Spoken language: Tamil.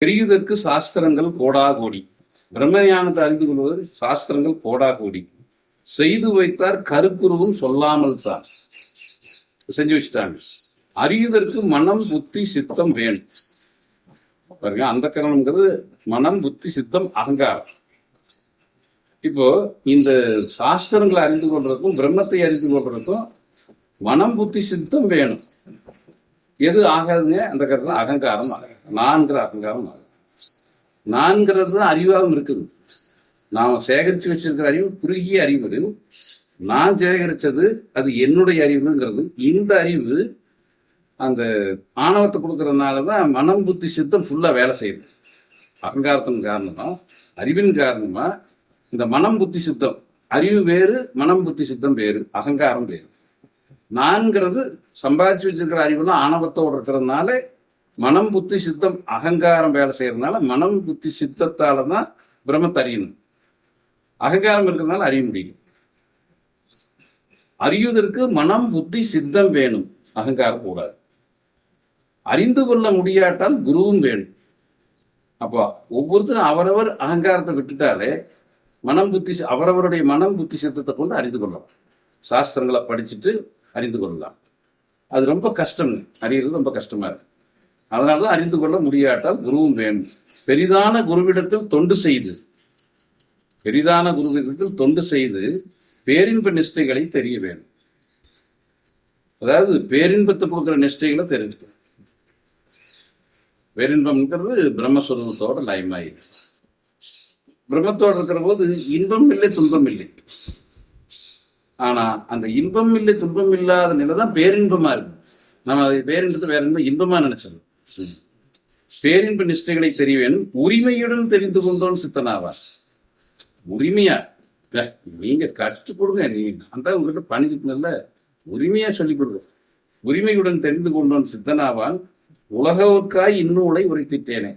பெரியதற்கு சாஸ்திரங்கள் கோடா கோடி. பிரம்மஞானத்தை அறிந்து கொள்வது சாஸ்திரங்கள் கோடா கோடி. செய்து வைத்தார் கருப்புருவும் சொல்லாமல் தான் செஞ்சு வச்சுட்டாங்க. அறியுதற்கு மனம் புத்தி சித்தம் வேணும் பாருங்க. அந்த கரணம்ங்கிறது மனம் புத்தி சித்தம் அகங்காரம். இப்போ இந்த சாஸ்திரங்களை அறிந்து கொள்றதுக்கும் பிரம்மத்தை அறிந்து கொள்றதுக்கும் மனம் புத்தி சித்தம் வேணும். எது ஆகாதுங்க? அந்த கருத்துல அகங்காரம் ஆகும். நான்கிற அகங்காரம் ஆகும். நான்கிறது தான் அறிவாகவும் இருக்குது. நாம் சேகரித்து வச்சிருக்கிற அறிவு குறுகிய அறிவு. நான் சேகரித்தது அது என்னுடைய அறிவுங்கிறது. இந்த அறிவு அந்த ஆணவத்தை கொடுக்கறதுனால தான் மனம் புத்தி சித்தம் ஃபுல்லாக வேலை செய்யுது. அகங்காரத்தின் காரணமாக அறிவின் காரணமாக இந்த மனம் புத்தி சித்தம், அறிவு வேறு மனம் புத்தி சித்தம் வேறு, அகங்காரம் வேறு. நான்கிறது சம்பாதிச்சு வச்சிருக்கிற அறிவுலாம் ஆணவத்தோடு இருக்கிறதுனால மனம் புத்தி சித்தம் அகங்காரம் வேலை செய்யறதுனால மனம் புத்தி சித்தத்தால தான் பிரம்மத்தை அறியணும். அகங்காரம் இருக்கிறதுனால அறிய முடியும். அறிவதற்கு மனம் புத்தி சித்தம் வேணும், அகங்காரம் கூடாது. அறிந்து கொள்ள முடியாட்டால் குருவும் வேணும். அப்போ ஒவ்வொருத்தரும் அவரவர் அகங்காரத்தை விட்டுட்டாலே மனம் புத்தி அவரவருடைய மனம் புத்தி சித்தத்தை கொண்டு அறிந்து கொள்ளலாம். சாஸ்திரங்களை படிச்சுட்டு அறிந்து கொள்ளலாம். அது ரொம்ப கஷ்டம், அறிகிறது ரொம்ப கஷ்டமா இருக்கு. அதனாலதான் அறிந்து கொள்ள முடியாட்டால் குருவும் வேணும். பெரிதான குருவிடத்தில் தொண்டு செய்து பேரின்ப நிஷ்டைகளை தெரிய வேணும். அதாவது பேரின்பத்தை கொடுக்குற நிஷ்டைகளை தெரிஞ்சுக்கணும். பேரின்பம்ங்கிறது பிரம்மஸ்வரூபத்தோட லயமாயிரு. பிரம்மத்தோடு இருக்கிற போது இன்பம் இல்லை துன்பம் இல்லை. ஆனா அந்த இன்பம் இல்லை துன்பம் இல்லாத நிலை தான் பேரின்பமா இருக்கு. நம்ம அதை பேரின்பத்தை வேற இன்பமா நினைச்சது. பேரின்ப நிஷ்டைகளை தெரிய வேணும். உரிமையுடன் தெரிந்து கொண்டோன்னு சித்தனாவார். உரிமையா நீங்க கற்றுக் கொடுங்க, நீங்க அந்த உங்ககிட்ட பணிச்சுக்கணும்ல, உரிமையா சொல்லிக் கொடுங்க. உரிமையுடன் தெரிந்து கொண்டோன்னு சித்தனாவான் உலகவுக்காய் இந்நூலை உரைத்திட்டேனே.